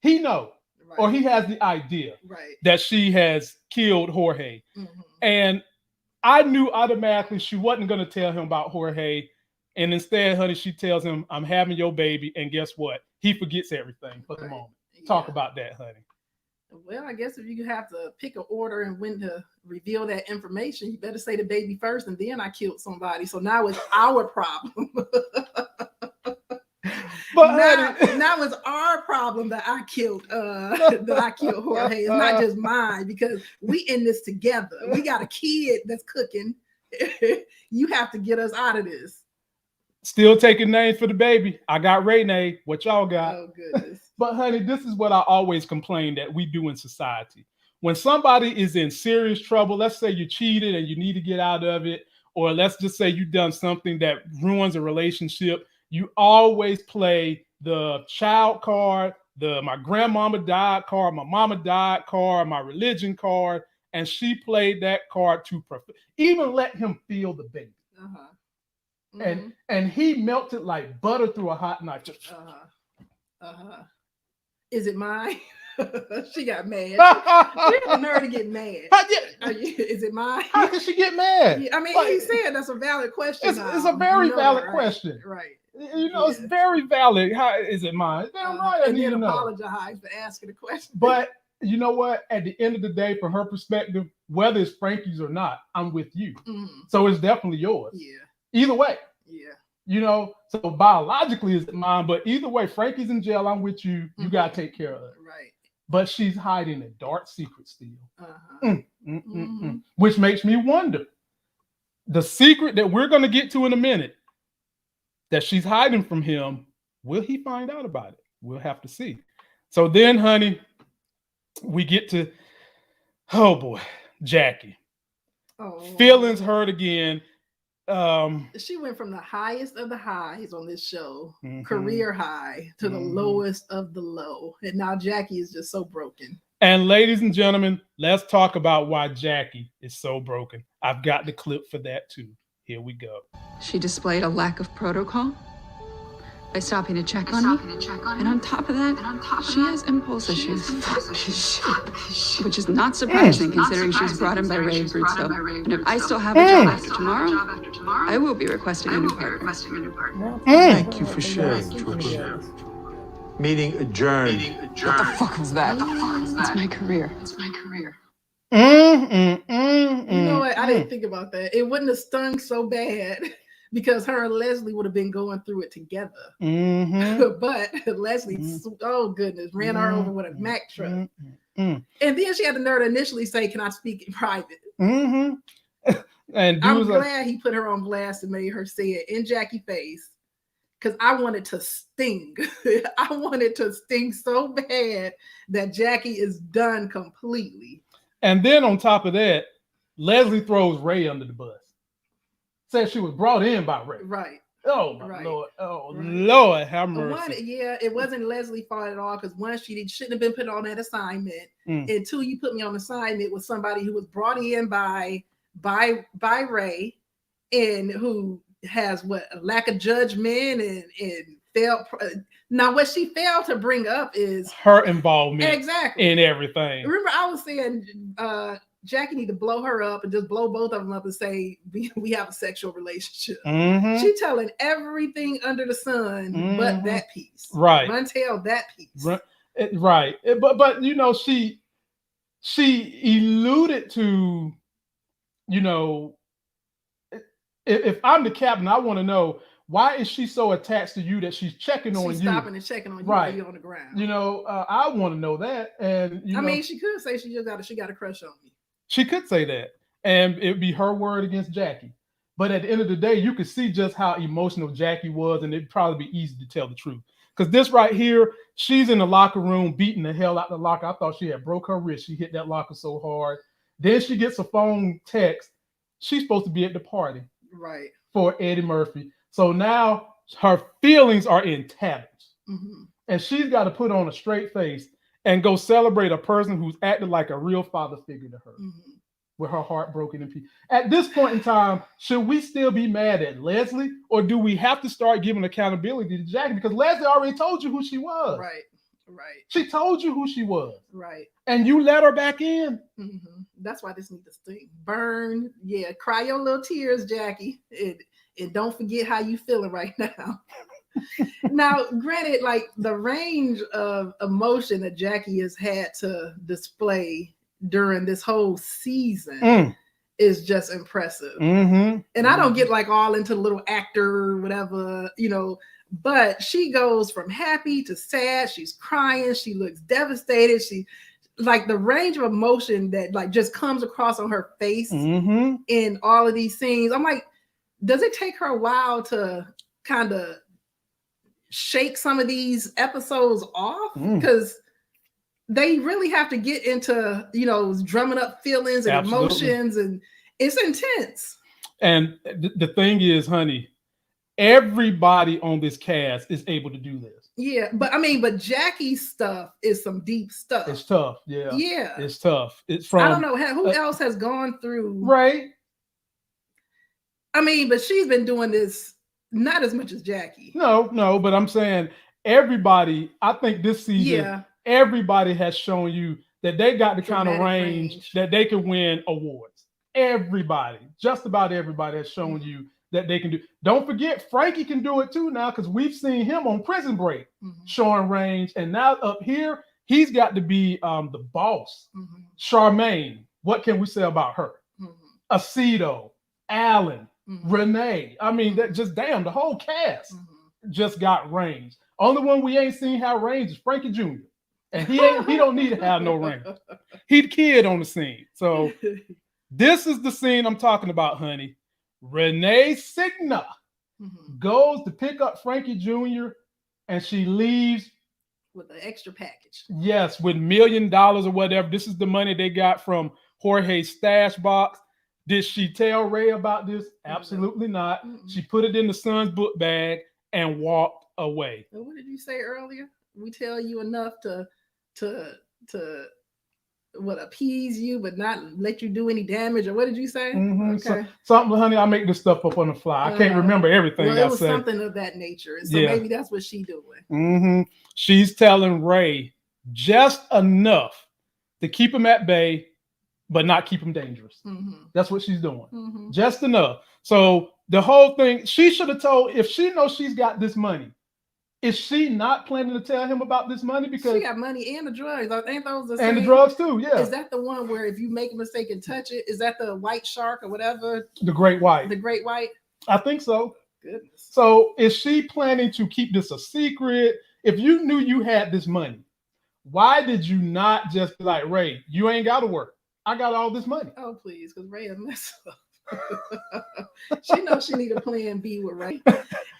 He knows, or he has the idea that she has killed Jorge. And I knew automatically she wasn't going to tell him about Jorge. And instead, honey, she tells him, I'm having your baby. And guess what? He forgets everything for the moment. Talk about that, honey. Well, I guess if you have to pick an order and when to reveal that information, you better say the baby first, and then I killed somebody. So now it's our problem. But now it's our problem that I killed Jorge. It's not just mine, because we in this together. We got a kid that's cooking. You have to get us out of this. Still taking names for the baby. I got Renee. What y'all got? Oh, goodness. But, honey, this is what I always complain that we do in society. When somebody is in serious trouble, let's say you cheated and you need to get out of it, or let's just say you've done something that ruins a relationship, you always play the child card, the my grandmama died card, my mama died card, my religion card, and she played that card to perfect. Even let him feel the baby. And he melted like butter through a hot knife. Is it mine? She got mad. She had the nerve to get mad. Is it mine? How can she get mad? Yeah, I mean, like, he said that's a valid question. It's a very valid question. Right. It's very valid. How is it mine? Damn right. I need to know. Apologize for asking the question. But you know what? At the end of the day, from her perspective, whether it's Frankie's or not, I'm with you. So it's definitely yours. Yeah. Either way. Yeah. So biologically it's mine, but either way, Frankie's in jail, I'm with you. You got to take care of it. Right. But she's hiding a dark secret still. Which makes me wonder. The secret that we're going to get to in a minute that she's hiding from him, will he find out about it? We'll have to see. So then, honey, we get to, oh boy, Jackie. Feelings hurt again. She went from the highest of the highs on this show, career high, to the lowest of the low, and now Jackie is just so broken. And ladies and gentlemen, let's talk about why Jackie is so broken. I've got the clip for that too. Here we go. She displayed a lack of protocol by stopping to check on me, and on top of that, she has impulse issues, which is not surprising considering she was brought in by Ray Brutso. And if I still have a job after tomorrow, I will be requesting a new partner. Thank you for sharing, Trooper. Meeting adjourned. What the fuck was that? It's my career. You know what? I didn't think about that. It wouldn't have stung so bad because her and Leslie would have been going through it together. But Leslie, oh goodness, ran her over with a Mack truck. And then she had the nerve to initially say, "Can I speak in private?" And I'm glad he put her on blast and made her say it in Jackie's face, because I wanted to sting. I wanted to sting so bad that Jackie is done completely. And then on top of that, Leslie throws Ray under the bus. Says she was brought in by Ray. Right. Oh my Lord. Oh Lord, have mercy. It wasn't Leslie's fault at all, because one, she shouldn't have been put on that assignment. And two, you put me on assignment with somebody who was brought in by Ray, and who has a lack of judgment and failed. Now, what she failed to bring up is her involvement exactly in everything. Remember, I was saying Jackie need to blow her up and just blow both of them up and say we have a sexual relationship. Mm-hmm. She telling everything under the sun but that piece. Right. Run tell that piece. Right. But you know, she alluded to, you know, if I'm the captain, I want to know, why is she so attached to you that she's checking on you? She's stopping and checking on you right. while you're on the ground. You know, I want to know that. And you know, mean, she could say she got a crush on me. She could say that, and it'd be her word against Jackie. But at the end of the day, you could see just how emotional Jackie was, and it'd probably be easy to tell the truth. Because this right here, she's in the locker room beating the hell out the locker. I thought she had broke her wrist. She hit that locker so hard. Then she gets a phone text. She's supposed to be at the party. Right. For Eddie Murphy. So now her feelings are in tatters. Mm-hmm. And she's got to put on a straight face and go celebrate a person who's acted like a real father figure to her. Mm-hmm. With her heart broken in pieces. At this point in time, should we still be mad at Leslie, or do we have to start giving accountability to Jackie? Because Leslie already told you who she was. Right. Right. She told you who she was. Right. And you let her back in. Mm-hmm. That's why this needs to sting. Burn. Yeah. Cry your little tears, Jackie. And don't forget how you feeling right now. Now, granted, like the range of emotion that Jackie has had to display during this whole season is just impressive. Mm-hmm. And I don't get like all into the little actor, whatever, you know, but she goes from happy to sad. She's crying. She looks devastated. She like the range of emotion that like just comes across on her face in all of these scenes. I'm like, does it take her a while to kind of shake some of these episodes off? Because they really have to get into, you know, drumming up feelings and emotions, and it's intense. And the thing is, honey, everybody on this cast is able to do this. Yeah, but I mean, but Jackie's stuff is some deep stuff. It's tough. Yeah. Yeah. It's tough. It's from, I don't know who else has gone through. Right. I mean, but she's been doing this not as much as Jackie. No, but I'm saying everybody, I think this season, everybody has shown you that they got the kind of range that they can win awards. Everybody, just about everybody has shown you that they can do. Don't forget, Frankie can do it too now, because we've seen him on Prison Break showing range. And now up here, he's got to be the boss. Charmaine, what can we say about her? Osito, Alan, Renee. I mean, that just damn, the whole cast just got range. Only one we ain't seen have range is Frankie Jr. And he don't need to have no range. He the kid on the scene. So this is the scene I'm talking about, honey. Renee Signa goes to pick up Frankie Jr. and she leaves with an extra package. Yes, with $1 million or whatever. This is the money they got from Jorge's stash box. Did she tell Ray about this? Absolutely not. She put it in the son's book bag and walked away. So what did you say earlier? We tell you enough to what, appease you, but not let you do any damage, or what did you say? Okay. So, something, honey, I make this stuff up on the fly. I can't remember everything. Well, it was something of that nature. So maybe that's what she's doing. She's telling Ray just enough to keep him at bay, but not keep him dangerous. That's what she's doing. Just enough. So the whole thing, she should have told, if she knows she's got this money, is she not planning to tell him about this money? Because she got money and the drugs. Ain't those the same? And the drugs too, yeah. Is that the one where if you make a mistake and touch it, is that the white shark or whatever? The great white. The great white? I think so. Goodness. So is she planning to keep this a secret? If you knew you had this money, why did you not just be like, Ray, you ain't got to work. I got all this money. Oh, please, because Ray a mess up. She knows she need a plan B with Ray.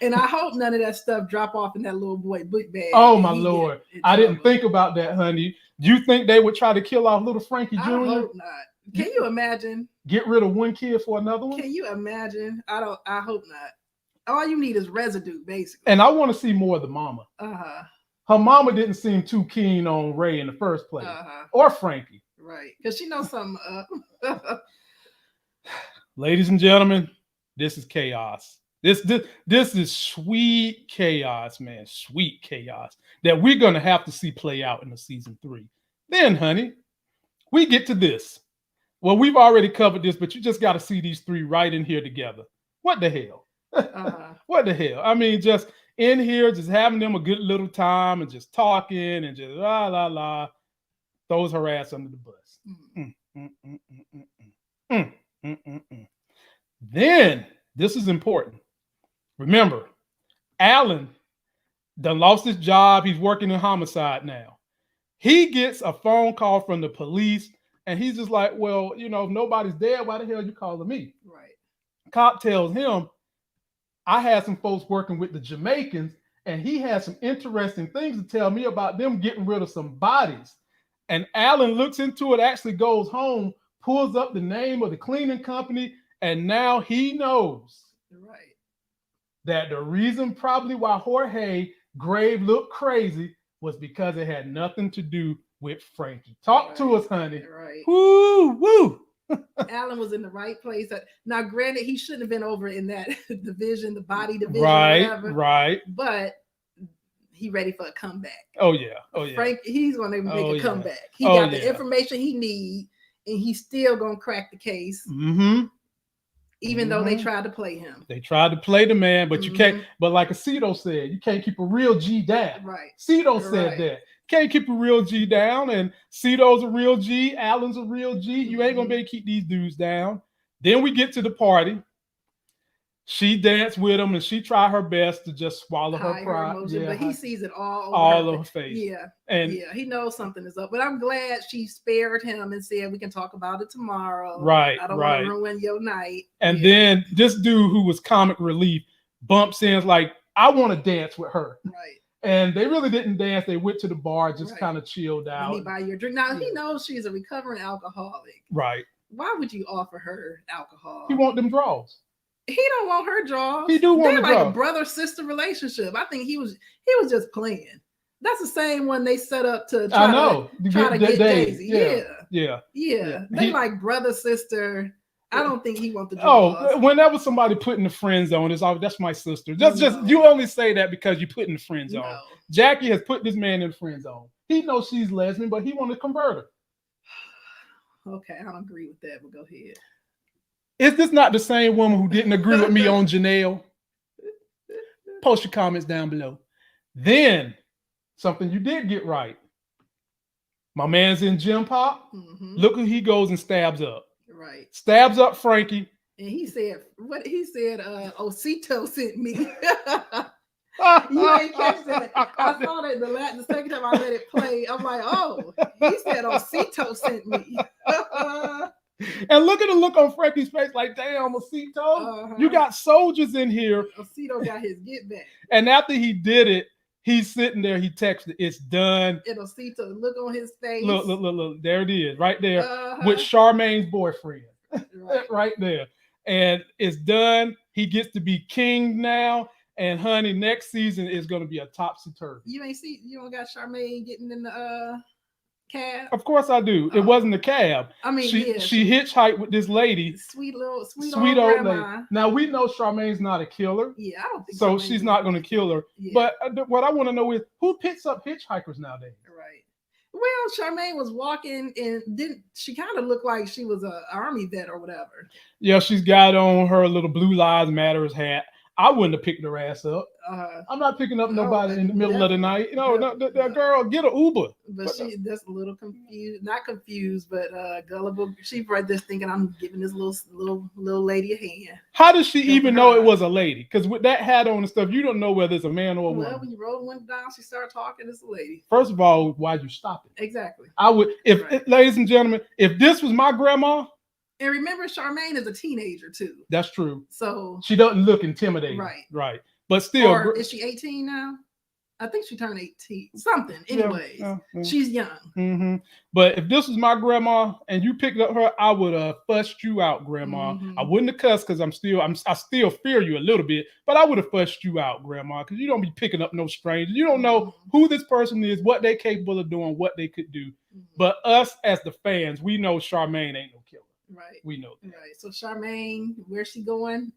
And I hope none of that stuff drop off in that little boy book bag. Oh, my Lord. I didn't think about that, honey. Do you think they would try to kill off little Frankie Jr.? I hope not. Can you imagine? Get rid of one kid for another one? Can you imagine? I hope not. All you need is residue, basically. And I want to see more of the mama. Her mama didn't seem too keen on Ray in the first place. Or Frankie. Right. Because she knows something up. Ladies and gentlemen, this is chaos. This is sweet chaos, man. Sweet chaos that we're gonna have to see play out in the season 3. Then, honey, we get to this. Well, we've already covered this, but you just got to see these 3 right in here together. What the hell? What the hell? I mean, just in here, just having them a good little time and just talking and just la la la, throws her ass under the bus. Then, this is important. Remember, Alan done lost his job. He's working in homicide now. He gets a phone call from the police, and he's just like, well, you know, if nobody's dead, why the hell are you calling me? Right. Cop tells him, I had some folks working with the Jamaicans, and he had some interesting things to tell me about them getting rid of some bodies. And Alan looks into it, actually goes home, pulls up the name of the cleaning company, and now he knows that the reason probably why Jorge grave looked crazy was because it had nothing to do with Frankie. Talk to us, honey. Right. Woo, woo. Alan was in the right place. Now, granted, he shouldn't have been over in that division, the body division, whatever. Right. But he ready for a comeback. Oh yeah. Frank, he's gonna make a comeback. He got the information he need, and he's still gonna crack the case. Even though they tried to play him. They tried to play the man, but you can't. But like Osito said, you can't keep a real G down. Right. Osito said that. Can't keep a real G down, and Cito's a real G, Alan's a real G. You ain't gonna be able to keep these dudes down. Then we get to the party. She danced with him, and she tried her best to just swallow her pride. But he sees it all over her face. And he knows something is up. But I'm glad she spared him and said we can talk about it tomorrow. Right. I don't want to ruin your night. And then this dude who was comic relief bumps in like, I want to dance with her. Right. And they really didn't dance. They went to the bar, just kind of chilled out. And he buy your drink. Now he knows she's a recovering alcoholic. Right. Why would you offer her alcohol? He want them draws. He don't want her draws. He do want They're like a brother-sister relationship. I think he was just playing. That's the same one they set up to try to get Daisy. Yeah. They like brother-sister. I don't think he wants the draws. Oh, whenever somebody put in the friend zone, it's always, that's my sister. Just you only say that because you put in the friend zone. No. Jackie has put this man in the friend zone. He knows she's lesbian, but he want to convert her. Okay, I don't agree with that, but go ahead. Is this not the same woman who didn't agree with me on Janelle? Post your comments down below. Then, something you did get right. My man's in Gym Pop. Look who he goes and stabs up. Right. Stabs up Frankie. And he said, Osito sent me. You ain't catch that. I saw that the second time I let it play. I'm like, oh, he said Osito sent me. And look at the look on Frankie's face, like, damn, Osito, you got soldiers in here. Osito got his get back. And after he did it, he's sitting there, he texted, it's done. And Osito, look on his face. Look, there it is, right there, with Charmaine's boyfriend. Right there. And it's done. He gets to be king now. And honey, next season is going to be a topsy-turvy. You don't got Charmaine getting in the cab? Of course I do. It wasn't a cab. I mean, she hitchhiked with this lady. Sweet old lady. Now we know Charmaine's not a killer. Yeah, I don't think so. She's not going to kill her. Yeah. But what I want to know is who picks up hitchhikers nowadays? Right. Well, Charmaine was walking and she kind of looked like she was an army vet or whatever. Yeah, she's got on her little Blue Lives Matters hat. I wouldn't have picked her ass up. I'm not picking up nobody in the middle of the night. That girl, get an Uber. But that's a little confused, not confused, but gullible. She right there thinking I'm giving this little lady a hand. How does she even know it was a lady? Because with that hat on and stuff, you don't know whether it's a man or a woman. Well, when you roll the window down, she started talking. It's a lady. First of all, why'd you stop it? Exactly. I would, ladies and gentlemen, if this was my grandma. And remember, Charmaine is a teenager too. That's true. So she doesn't look intimidating. Right. But still, or is she 18 now? I think she turned 18. Something. Anyways, she's young. But if this was my grandma and you picked up her, I would have fussed you out, grandma. I wouldn't have cussed because I still fear you a little bit, but I would have fussed you out, grandma, because you don't be picking up no strangers. You don't know who this person is, what they're capable of doing, what they could do. But us as the fans, we know Charmaine ain't no killer. Right. We know that. Right. So Charmaine, where's she going?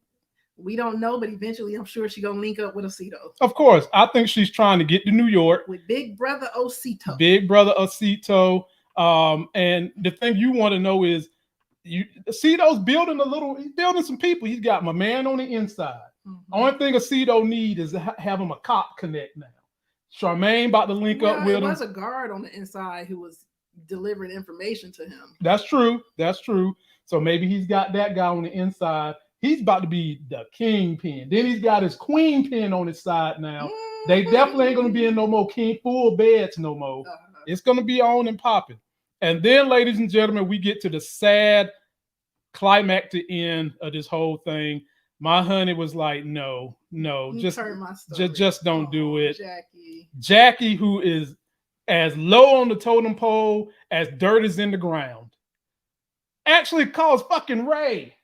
We don't know, but eventually I'm sure she's gonna link up with Osito. Of course. I think she's trying to get to New York. With Big Brother Osito. Big Brother Osito. And the thing you want to know is Osito's he's building some people. He's got my man on the inside. Only thing Osito need is to have him a cop connect now. Charmaine about to link up with him. There was a guard on the inside who was delivering information to him. That's true. That's true. So maybe he's got that guy on the inside. He's about to be the kingpin. Then he's got his queen pin on his side now. They definitely ain't going to be in no more king full beds no more. It's going to be on and popping. And then, ladies and gentlemen, we get to the sad climactic end of this whole thing. My honey was like, no, just don't do it. Jackie, who is as low on the totem pole as dirt is in the ground, actually calls fucking Ray.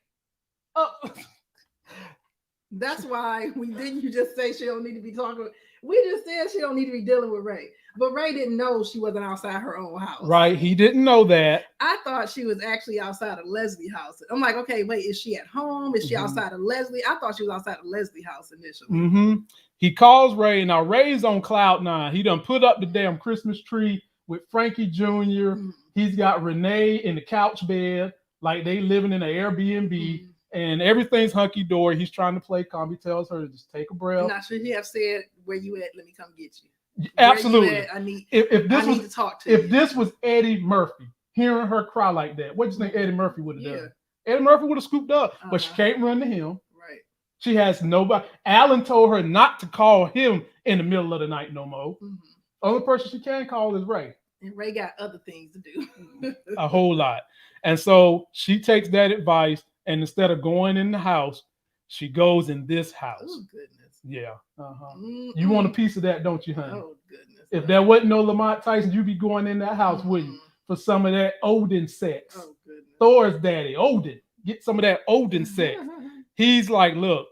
That's why you just say she don't need to be talking. We just said she don't need to be dealing with Ray. But Ray didn't know she wasn't outside her own house. Right. He didn't know that. I thought she was actually outside of Leslie's house. I'm like, okay, wait, is she at home? Is she outside of Leslie? I thought she was outside of Leslie's house initially. He calls Ray. Now, Ray's on cloud nine. He done put up the damn Christmas tree with Frankie Jr. He's got Renee in the couch bed, like they living in an Airbnb. And everything's hunky-dory. He's trying to play calm. He tells her to just take a breath. Now, should he have said, where you at? Let me come get you. Absolutely. I need to talk to you. If this was Eddie Murphy, hearing her cry like that, what do you think Eddie Murphy would have done? Eddie Murphy would have scooped up, but she can't run to him. Right. She has nobody. Alan told her not to call him in the middle of the night no more. Only person she can call is Ray. And Ray got other things to do. A whole lot. And so she takes that advice, and instead of going in the house, she goes in this house. Oh, goodness. Yeah. You want a piece of that, don't you, honey? Oh, goodness. If there wasn't no Lamont Tyson, you'd be going in that house, wouldn't you? For some of that Odin sex. Oh, goodness. Thor's daddy, Odin. Get some of that Odin sex. He's like, look,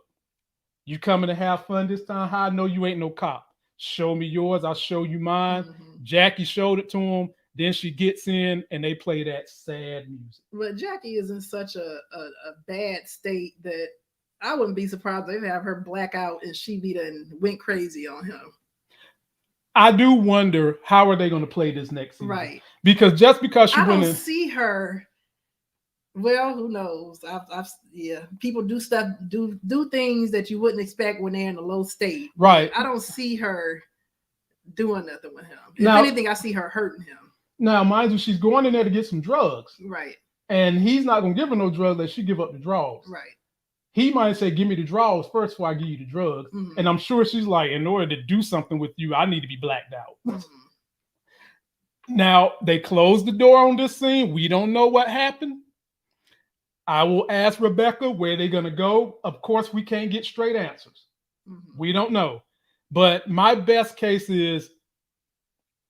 you coming to have fun this time? How I know you ain't no cop? Show me yours, I'll show you mine. Jackie showed it to him. Then she gets in and they play that sad music. But Jackie is in such a bad state that I wouldn't be surprised if they have her black out and she went crazy on him. I do wonder how are they going to play this next season? Right. Because just because she I went don't see her. Well, who knows? People do stuff, do things that you wouldn't expect when they're in a low state. Right. I don't see her doing nothing with him. Now, if anything, I see her hurting him. Now, mind you, she's going in there to get some drugs. Right. And he's not going to give her no drugs unless she give up the draws. Right. He might say, give me the draws first before I give you the drugs. And I'm sure she's like, in order to do something with you, I need to be blacked out. Now, they closed the door on this scene. We don't know what happened. I will ask Rebecca where they're going to go. Of course, we can't get straight answers. We don't know. But my best case is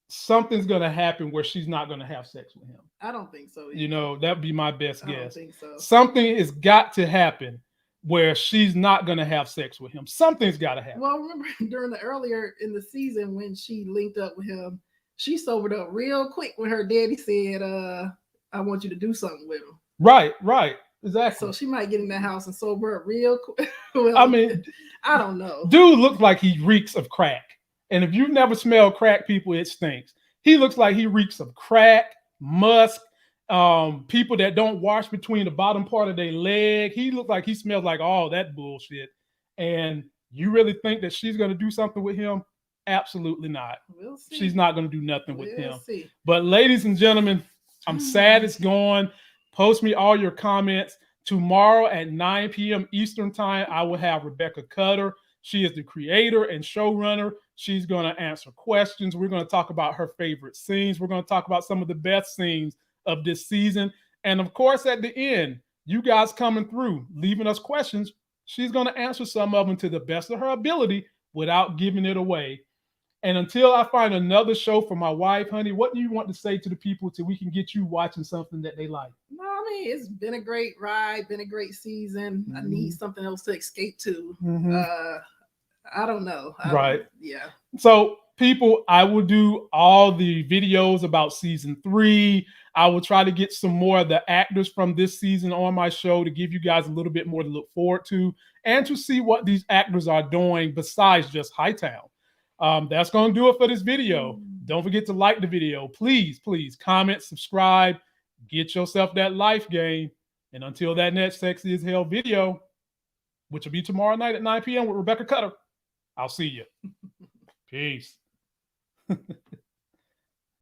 something's going to happen where she's not going to have sex with him. I don't think so either. You know, that'd be my best guess. I don't think so. Something has got to happen where she's not going to have sex with him. Something's got to happen. Well, remember during the earlier in the season when she linked up with him, she sobered up real quick when her daddy said, I want you to do something with him. Right. Exactly. So she might get in the house and sober up real quick. Well, I mean, I don't know. Dude looks like he reeks of crack. And if you've never smelled crack, people, it stinks. He looks like he reeks of crack, musk, people that don't wash between the bottom part of their leg. He looks like he smells like all that bullshit. And you really think that she's going to do something with him? Absolutely not. We'll see. She's not going to do nothing with him. See. But ladies and gentlemen, I'm sad it's gone. Post me all your comments. Tomorrow at 9 p.m. Eastern time, I will have Rebecca Cutter. She is the creator and showrunner. She's going to answer questions. We're going to talk about her favorite scenes. We're going to talk about some of the best scenes of this season. And of course, at the end, you guys coming through, leaving us questions. She's going to answer some of them to the best of her ability without giving it away. And until I find another show for my wife, honey, what do you want to say to the people till we can get you watching something that they like? No, I mean, it's been a great ride, been a great season. I need something else to escape to. I don't know. Yeah. So people, I will do all the videos about season 3. I will try to get some more of the actors from this season on my show to give you guys a little bit more to look forward to. and to see what these actors are doing besides just Hightown. That's going to do it for this video. Don't forget to like the video. Please, please comment, subscribe, get yourself that life game. And until that next Sexy as Hell video, which will be tomorrow night at 9 p.m. with Rebecca Cutter, I'll see you. Peace.